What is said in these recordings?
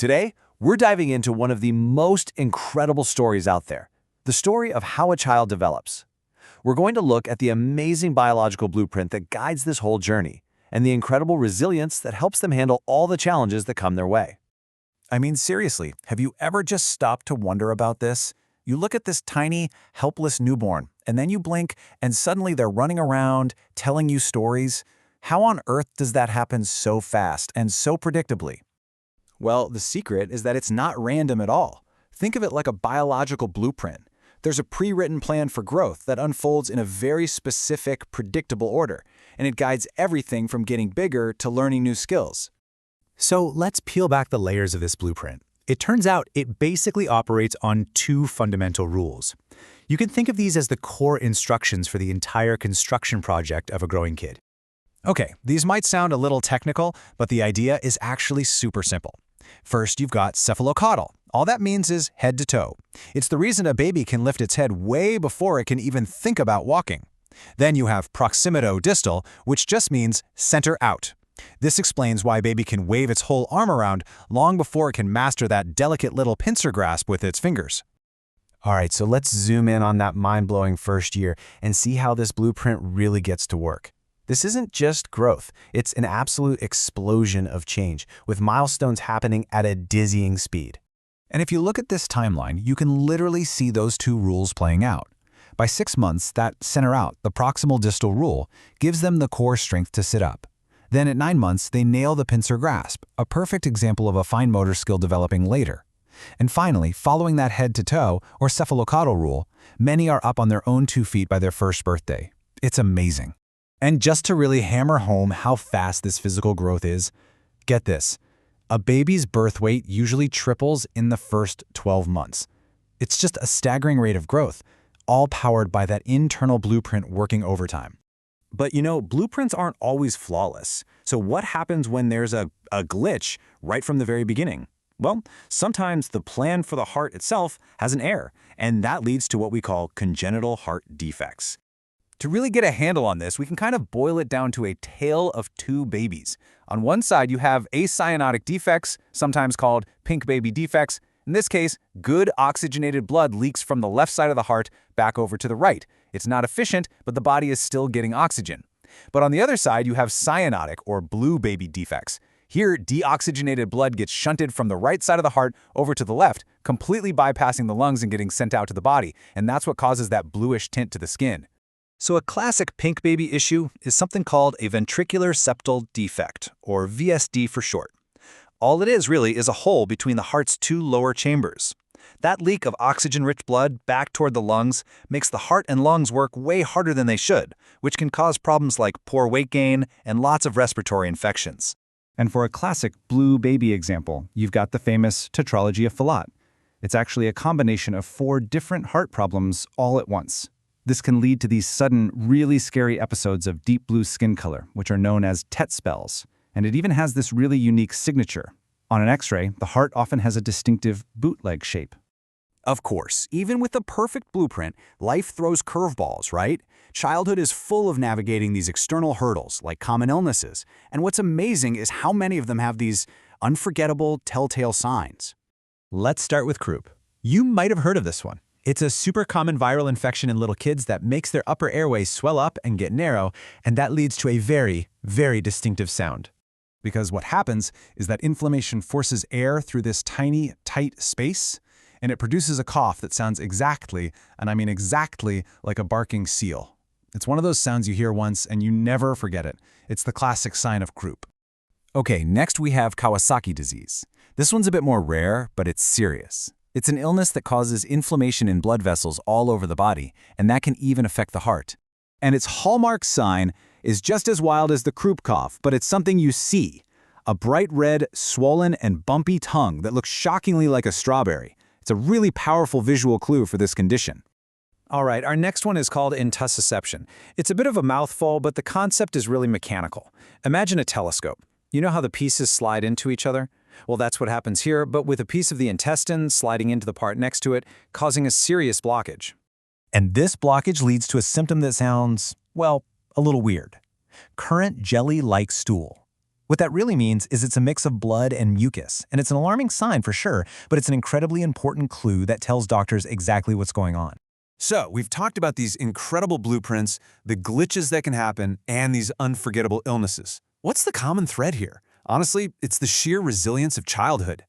Today, we're diving into one of the most incredible stories out there, the story of how a child develops. We're going to look at the amazing biological blueprint that guides this whole journey, and the incredible resilience that helps them handle all the challenges that come their way. I mean, seriously, have you ever just stopped to wonder about this? You look at this tiny, helpless newborn, and then you blink, and suddenly they're running around, telling you stories. How on earth does that happen so fast and so predictably? Well, the secret is that it's not random at all. Think of it like a biological blueprint. There's a pre-written plan for growth that unfolds in a very specific, predictable order, and it guides everything from getting bigger to learning new skills. So let's peel back the layers of this blueprint. It turns out it basically operates on two fundamental rules. You can think of these as the core instructions for the entire construction project of a growing kid. Okay, these might sound a little technical, but the idea is actually super simple. First, you've got cephalocaudal. All that means is head to toe. It's the reason a baby can lift its head way before it can even think about walking. Then you have proximatodistal, which just means center out. This explains why a baby can wave its whole arm around long before it can master that delicate little pincer grasp with its fingers. All right, so let's zoom in on that mind-blowing first year and see how this blueprint really gets to work. This isn't just growth, it's an absolute explosion of change, with milestones happening at a dizzying speed. And if you look at this timeline, you can literally see those two rules playing out. By 6 months, that center out, the proximal distal rule, gives them the core strength to sit up. Then at 9 months, they nail the pincer grasp, a perfect example of a fine motor skill developing later. And finally, following that head-to-toe, or cephalocaudal rule, many are up on their own 2 feet by their first birthday. It's amazing. And just to really hammer home how fast this physical growth is, get this. A baby's birth weight usually triples in the first 12 months. It's just a staggering rate of growth, all powered by that internal blueprint working overtime. But blueprints aren't always flawless. So what happens when there's a glitch right from the very beginning? Well, sometimes the plan for the heart itself has an error, and that leads to what we call congenital heart defects. To really get a handle on this, we can kind of boil it down to a tale of two babies. On one side, you have acyanotic defects, sometimes called pink baby defects. In this case, good oxygenated blood leaks from the left side of the heart back over to the right. It's not efficient, but the body is still getting oxygen. But on the other side, you have cyanotic or blue baby defects. Here, deoxygenated blood gets shunted from the right side of the heart over to the left, completely bypassing the lungs and getting sent out to the body, and that's what causes that bluish tint to the skin. So a classic pink baby issue is something called a ventricular septal defect, or VSD for short. All it is really is a hole between the heart's two lower chambers. That leak of oxygen-rich blood back toward the lungs makes the heart and lungs work way harder than they should, which can cause problems like poor weight gain and lots of respiratory infections. And for a classic blue baby example, you've got the famous tetralogy of Fallot. It's actually a combination of 4 different heart problems all at once. This can lead to these sudden, really scary episodes of deep blue skin color, which are known as TET spells. And it even has this really unique signature. On an X-ray, the heart often has a distinctive bootleg shape. Of course, even with the perfect blueprint, life throws curveballs, right? Childhood is full of navigating these external hurdles, like common illnesses. And what's amazing is how many of them have these unforgettable telltale signs. Let's start with croup. You might have heard of this one. It's a super common viral infection in little kids that makes their upper airways swell up and get narrow, and that leads to a very, very distinctive sound. Because what happens is that inflammation forces air through this tiny, tight space, and it produces a cough that sounds exactly, and I mean exactly, like a barking seal. It's one of those sounds you hear once and you never forget it. It's the classic sign of croup. Okay, next we have Kawasaki disease. This one's a bit more rare, but it's serious. It's an illness that causes inflammation in blood vessels all over the body, and that can even affect the heart. And its hallmark sign is just as wild as the croup cough, but it's something you see. A bright red, swollen, and bumpy tongue that looks shockingly like a strawberry. It's a really powerful visual clue for this condition. All right, our next one is called intussusception. It's a bit of a mouthful, but the concept is really mechanical. Imagine a telescope. You know how the pieces slide into each other? Well, that's what happens here, but with a piece of the intestine sliding into the part next to it, causing a serious blockage. And this blockage leads to a symptom that sounds, well, a little weird. Current jelly-like stool. What that really means is it's a mix of blood and mucus, and it's an alarming sign for sure, but it's an incredibly important clue that tells doctors exactly what's going on. So, we've talked about these incredible blueprints, the glitches that can happen, and these unforgettable illnesses. What's the common thread here? Honestly, it's the sheer resilience of childhood.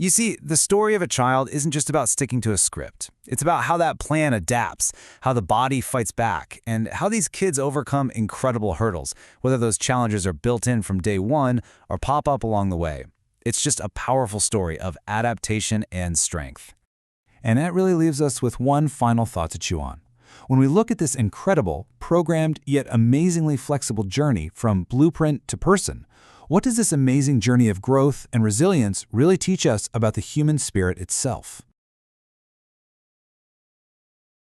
You see, the story of a child isn't just about sticking to a script. It's about how that plan adapts, how the body fights back, and how these kids overcome incredible hurdles, whether those challenges are built in from day one or pop up along the way. It's just a powerful story of adaptation and strength. And that really leaves us with one final thought to chew on. When we look at this incredible, programmed, yet amazingly flexible journey from blueprint to person, what does this amazing journey of growth and resilience really teach us about the human spirit itself?